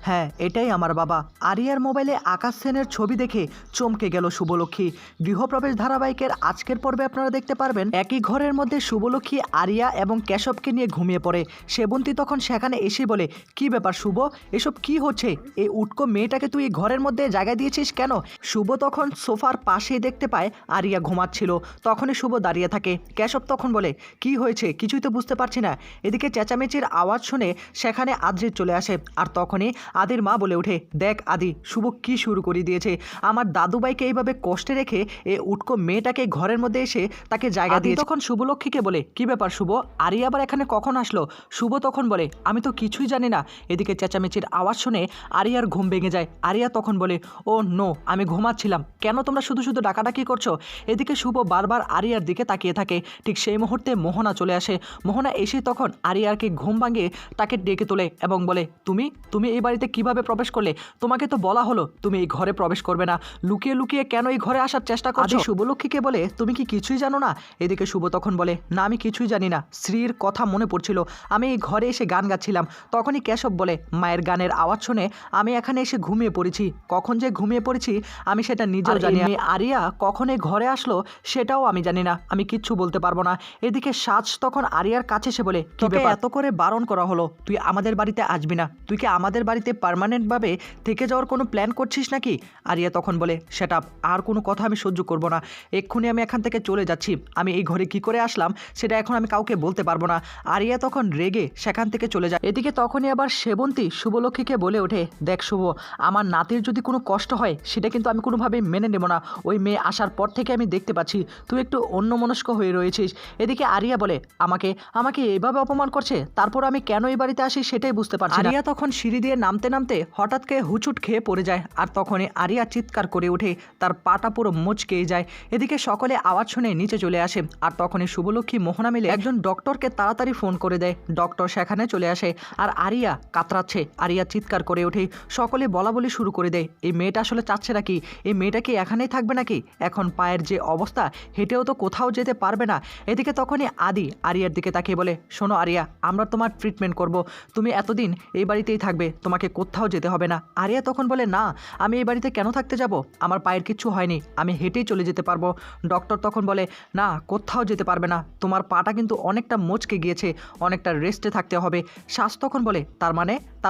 হ্যাঁ, এটাই আমার বাবা। আরিয়ার মোবাইলে আকাশ সেনের ছবি দেখে চমকে গেল শুভলক্ষ্মী। গৃহপ্রবেশ ধারাবাহিকের আজকের পর্বে আপনারা দেখতে পারবেন একই ঘরের মধ্যে শুভলক্ষ্মী আরিয়া এবং কেশবকে নিয়ে ঘুমিয়ে পড়ে। সেবন্তী তখন সেখানে এসে বলে, কি ব্যাপার শুভ, এসব কি হচ্ছে? এই উটকো মেয়েটাকে তুই এই ঘরের মধ্যে জায়গা দিয়েছিস কেন? শুভ তখন সোফার পাশে দেখতে পায় আরিয়া ঘুমাচ্ছিল। তখনই শুভ দাঁড়িয়ে থাকে। কেশব তখন বলে, কি হয়েছে? কিছুই তো বুঝতে পারছি না। এদিকে চেঁচামেচির আওয়াজ শুনে সেখানে আদ্রিত চলে আসে। আর তখনই আদির মা বলে ওঠে, দেখ আদি, শুভ কি শুরু করে দিয়েছে। আমার দাদুভাইকে এইভাবে কষ্টে রেখে এ উটকো মেয়েটাকে ঘরের মধ্যে এসে তাকে জায়গা দিয়ে তখন শুভলক্ষ্মীকে বলে, কি ব্যাপার শুভ, আরিয়া আবার এখানে কখন আসলো? শুভ তখন বলে, আমি তো কিছুই জানি না। এদিকে চেঁচামেচির আওয়াজ শুনে আরিয়ার ঘুম ভেঙে যায়। আরিয়া তখন বলে, ও নো, আমি ঘুমাচ্ছিলাম, কেন তোমরা শুধু শুধু ডাকাডাকি করছো? এদিকে শুভ বারবার আরিয়ার দিকে তাকিয়ে থাকে। ঠিক সেই মুহূর্তে মোহনা চলে আসে। মোহনা এসে তখন আরিয়ারকে ঘুম ভাঙিয়ে তাকে ডেকে তোলে এবং বলে, তুমি তুমি এই বাড়িতে কিভাবে প্রবেশ করলে? তোমাকে তো বলা হলো তুমি এই ঘরে প্রবেশ করবে না, লুকিয়ে লুকিয়ে কেন এই ঘরে আসার চেষ্টা করছো? শুভলক্ষ্মীকে বলে, তুমি কি কিছুই জানো না? এদিকে শুভ তখন বলে, না আমি কিছুই জানি না, শ্রীর কথা মনে পড়ছিল, আমি এই ঘরে এসে গান গাচ্ছিলাম। তখনই কেশব বলে, মায়ের গানের আওয়াজ শুনে আমি এখানে এসে ঘুমিয়ে পড়েছি। কখন যে ঘুমিয়ে পড়েছি আমি সেটা নিজেও জানি না। আরিয়া কখন এই ঘরে আসলো সেটাও আমি জানি না, আমি কিচ্ছু বলতে পারবো না। এদিকে সাজ তখন আরিয়ার কাছে এসে বলে, তোকে এত করে বারণ করা হলো, তুই আমাদের বাড়িতে আসবি না, তুই কি আমাদের বাড়িতে পার্মানেন্টভাবে থেকে যাওয়ার কোনো প্ল্যান করছিস নাকি? আরিয়া তখন বলে, সেটা আর কোনো কথা আমি সহ্য করব না, এক্ষুনি আমি এখান থেকে চলে যাচ্ছি। আমি এই ঘরে কি করে আসলাম সেটা এখন আমি কাউকে বলতে পারবো না। আরিয়া তখন রেগে সেখান থেকে চলে যায়। এদিকে তখনই আবার সেবন্তী শুভলক্ষ্মীকে বলে ওঠে, দেখ শুভ, আমার নাতির যদি কোনো কষ্ট হয় সেটা কিন্তু আমি কোনোভাবেই মেনে নেব না। ওই মেয়ে আসার পর থেকে আমি দেখতে পাচ্ছি তুই একটু অন্যমনস্ক হয়ে রয়েছিস। এদিকে আরিয়া বলে, আমাকে আমাকে এইভাবে অপমান করছে, তারপর আমি কেন এই বাড়িতে আসি সেটাই বুঝতে পারছি না। আরিয়া তখন সিঁড়ি দিয়ে নামতে নামতে হঠাৎ করে হুচুট খেয়ে পড়ে যায়। আর তখনই আরিয়া চিৎকার করে ওঠে, তার পাটা পুরো মুচকেই যায়। এদিকে সকলে আওয়াজ শুনে নিচে চলে আসে। আর তখনই শুভলক্ষ্মী মোহনা মিলে একজন ডক্টরকে তাড়াতাড়ি ফোন করে দেয়। ডক্টর সেখানে চলে আসে। আর আরিয়া কাতরাচ্ছে, আরিয়া চিৎকার করে ওঠে। সকলে বলা বলি শুরু করে দেয়, এই মেয়েটা আসলে চাচ্ছে নাকি? এই মেয়েটা কি এখানেই থাকবে নাকি? এখন পায়ের যে অবস্থা, হেঁটেও তো কোথাও যেতে পারবে না। এদিকে তখনই আদি আরিয়ার দিকে তাকিয়ে বলে, শোনো আরিয়া, আমরা তোমার ট্রিটমেন্ট করব, তুমি এতদিন এই বাড়িতেই থাকবে, তোমাকে কোথাও যেতে হবে না। আরিয়া তখন বলে, না, আমি এই বাড়িতে কেন থাকতে যাব? আমার পায়ের কিচ্ছু হয়নি, আমি হেঁটেই চলে যেতে পারবো। ডক্টর তখন বলে, না, কোথাও যেতে পারবে না, তোমার পাটা কিন্তু অনেকটা মচকে গিয়েছে, অনেকটা রেস্টে থাকতে হবে। শ্বাস তখন বলে, তার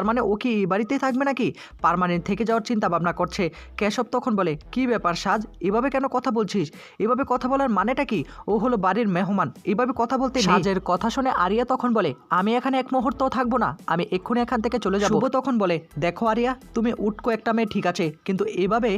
মানে ও কি এই বাড়িতেই থাকবে নাকি? পার্মানেন্ট থেকে যাওয়ার চিন্তা ভাবনা করছে। কেশব তখন বলে, কি ব্যাপার সাজ, এভাবে কেন কথা বলছিস? এভাবে কথা বলার মানেটা কি? ও হলো বাড়ির মেহমান, এভাবে কথা বলতে নেই। সাজের কথা শুনে আরিয়া তখন বলে, আমি এখানে এক মুহূর্তও থাকবো না, আমি এক্ষুনি এখান থেকে চলে যাবো। শুভ তখন বলে, দেখো আরিয়া, তুমি উটকো একটা মেয়ে ঠিক আছে, কিন্তু এভাবে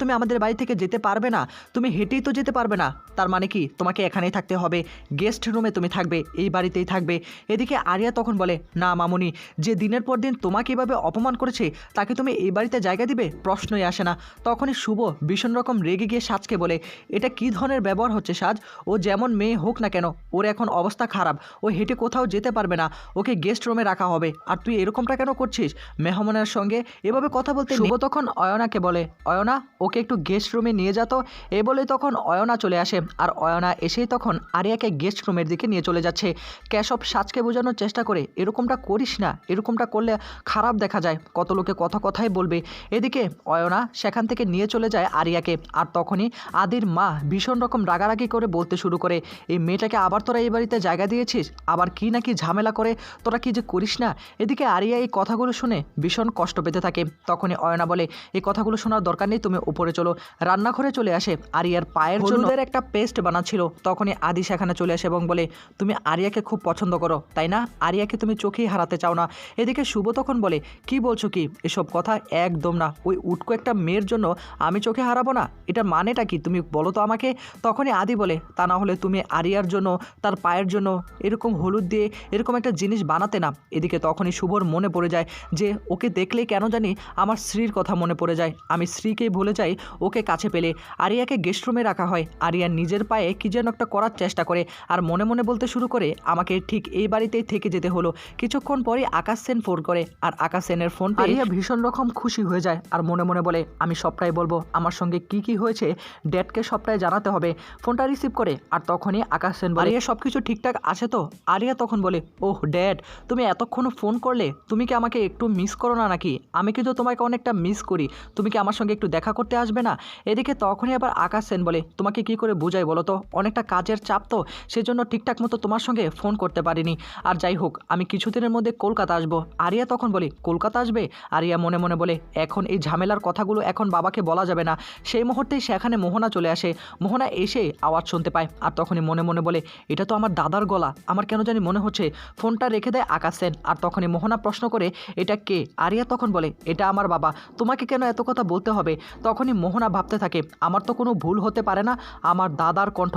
তুমি আমাদের বাড়ি থেকে যেতে পারবে না, তুমি হেঁটেই তো যেতে পারবে না। তার মানে কি তোমাকে এখানেই থাকতে হবে, গেস্ট রুমে তুমি থাকবে, এই বাড়িতেই থাকবে। এদিকে আরিয়া তখন বলে, না মামুনি, যে দিনের পর দিন তোমাকে এভাবে অপমান করেছে তাকে তুমি এই বাড়িতে জায়গা দিবে? প্রশ্নই আসে না। তখনই শুভ ভীষণ রকম রেগে গিয়ে সাজকে বলে, এটা কি ধরনের ব্যবহার হচ্ছে সাজ? ও যেমন মেয়ে হোক না কেন, ওর এখন অবস্থা খারাপ, ও হেঁটে কোথাও যেতে পারবে না, ওকে গেস্ট রুমে রাখা হবে, আর তুই এরকমটা কেন করছিস? মেহমানের সঙ্গে এভাবে কথা বলতে। শুভ তখন অয়নাকে বলে, অয়না, ওকে একটু গেস্ট রুমে নিয়ে যেত। এ বলে তখন অয়না চলে আসে। আর অয়না এসেই তখন আরিয়াকে গেস্ট রুমের দিকে নিয়ে চলে যাচ্ছে। কেশব সাজকে বোঝানোর চেষ্টা করে, এরকমটা করিস না, এরকমটা করলে খারাপ দেখা যায়, কত লোকে কথাই বলবে। এদিকে অয়না সেখান থেকে নিয়ে চলে যায় আরিয়াকে। আর তখনই আদির মা ভীষণ রকম রাগারাগি করে বলতে শুরু করে, এই মেয়েটাকে আবার তোরা এই বাড়িতে জায়গা দিয়েছিস, আবার কি নাকি ঝামেলা করে, তোরা কি যে করিস না। এদিকে আরিয়া এই কথাগুলো শুনে ভীষণ কষ্ট পেতে থাকে। তখনই অয়না বলে, এই কথাগুলো শোনার দরকার নেই, তুমি উপরে চলো। রান্নাঘরে চলে আসে। আরিয়ার পায়ের হলুদের একটা পেস্ট বানাচ্ছিল। তখনই আদি সেখানে চলে আসে এবং বলে, তুমি আরিয়াকে খুব পছন্দ করো তাই না? আরিয়াকে তুমি চোখেই হারাতে চাও না। এদিকে শুভ তখন বলে, কি বলছো কি? এসব কথা একদম না, ওই উটকো একটা মেয়ের জন্য আমি চোখে হারাবো না, এটা মানেটা কি তুমি বলো তো আমাকে। তখনই আদি বলে, তা না হলে তুমি আরিয়ার জন্য, তার পায়ের জন্য এরকম হলুদ দিয়ে এরকম একটা জিনিস বানাতে না। এদিকে তখনই শুভর মনে পড়ে যায় যে ওকে দেখলেই কেন জানি আমার স্ত্রীর কথা মনে পড়ে যায়, আমি স্ত্রীকেই ভুলে যাই ওকে কাছে পেলে। আরিয়াকে গেস্ট রুমে রাখা হয়। আরিয়া নিজের পায়ে কি যেন একটা করার চেষ্টা করে আর মনে মনে বলতে শুরু করে, আমাকে ঠিক এই বাড়িতেই থেকে যেতে হলো। কিছুক্ষণ পরে আকাশ সেন ফোন করে। আর আকাশ সেনের ফোন পেয়ে আরিয়া ভীষণ রকম খুশি হয়ে যায়। আর মনে মনে বলে, আমি সবটাই বলবো, আমার সঙ্গে কি হয়েছে ড্যাডকে সবটাই জানাতে হবে। ফোনটা রিসিভ করে। আর তখনই আকাশ সেন বলে, আরিয়া সবকিছু ঠিকঠাক আছে তো? আরিয়া তখন বলে, ওহ ড্যাড, তুমি এতক্ষণ ফোন করলে, তুমি কি আমাকে একটু মিস করো না নাকি? আমি কিন্তু তোমাকে অনেকটা মিস করি, তুমি কি আমার সঙ্গে একটু দেখা করতে আসবে না? এদিকে তখনই আবার আকাশ সেন বলে, তোমাকে কি করে বুঝাই বলো তো, অনেকটা কাজের চাপ তো, সেজন্য ঠিকঠাক মতো তোমার সঙ্গে ফোন করতে পারিনি। আর যাই হোক, আমি কিছুদিনের মধ্যে কলকাতা আসবো। আরিয়া তখন বলে, কলকাতা আসবে? আরিয়া মনে মনে বলে, এখন এই ঝামেলার কথাগুলো এখন বাবাকে বলা যাবে না। সেই মুহূর্তেই সেখানে মোহনা চলে আসে। মোহনা এসে আওয়াজ শুনতে পায় আর তখনই মনে মনে বলে, এটা তো আমার দাদার গলা, আমার কেন জানি মনে হচ্ছে। ফোনটা রেখে দেয় আকাশ সেন আর তখনই মোহনা প্রশ্ন করে, এটা কে? আরিয়া তখন বলে, এটা আমার বাবা, তোমাকে কেন এত কথা বলতে হবে? তখনই মোহনা ভাবতে থাকে, আমার তো কোনো ভুল হতে পারে না, আমার দাদার কণ্ঠ,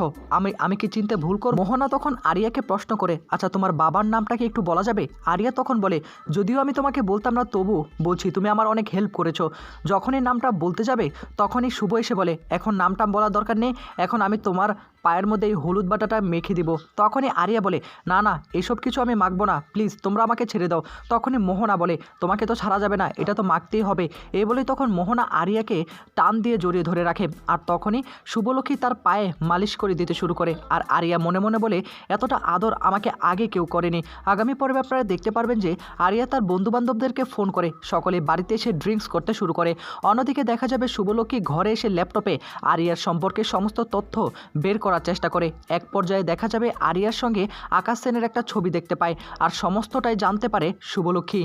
আমি কি চিনতে ভুল করব? মোহনা তখন আরিয়াকে প্রশ্ন করে, আচ্ছা তোমার বাবার নামটা কি একটু বলা যাবে? আরিয়া তখন বলে, যদিও আমি তোমাকে বলতাম না তবু বলছি, তুমি আমার অনেক হেল্প করেছো। যখনই নামটা বলতে যাবে তখনই শুভ এসে বলে, এখন নামটা বলার দরকার নেই, এখন আমি তোমার পায়ের মধ্যে এই হলুদ বাটাটা মেখে দিব। তখনই আরিয়া বলে, না না, এসব কিছু আমি মাখবো না, প্লিজ তোমরা আমাকে ছেড়ে দাও। তখনই মোহনা বলে, তোমাকে তো ছাড়া যাবে না, এটা তো মাখতেই হবে। এই বলেই তখন মোহনা আরিয়াকে টান দিয়ে জড়িয়ে ধরে রাখে আর তখনই শুভলক্ষ্মী তার পায়ে মালিশ করে দিতে শুরু করে। আর আরিয়া মনে মনে বলে, এতটা আদর আমাকে আগে কেউ করেনি। আগামী পর্বে আপনারা দেখতে পারবেন যে আরিয়া তার বন্ধুবান্ধবদেরকে ফোন করে সকলে বাড়িতে এসে ড্রিঙ্কস করতে শুরু করে। অন্যদিকে দেখা যাবে শুভলক্ষ্মী ঘরে এসে ল্যাপটপে আরিয়ার সম্পর্কে সমস্ত তথ্য বের করার চেষ্টা করে। এক পর্যায়ে দেখা যাবে আরিয়ার সঙ্গে আকাশ সেনের একটা ছবি দেখতে পায় আর সমস্তটাই জানতে পারে শুভলক্ষ্মী।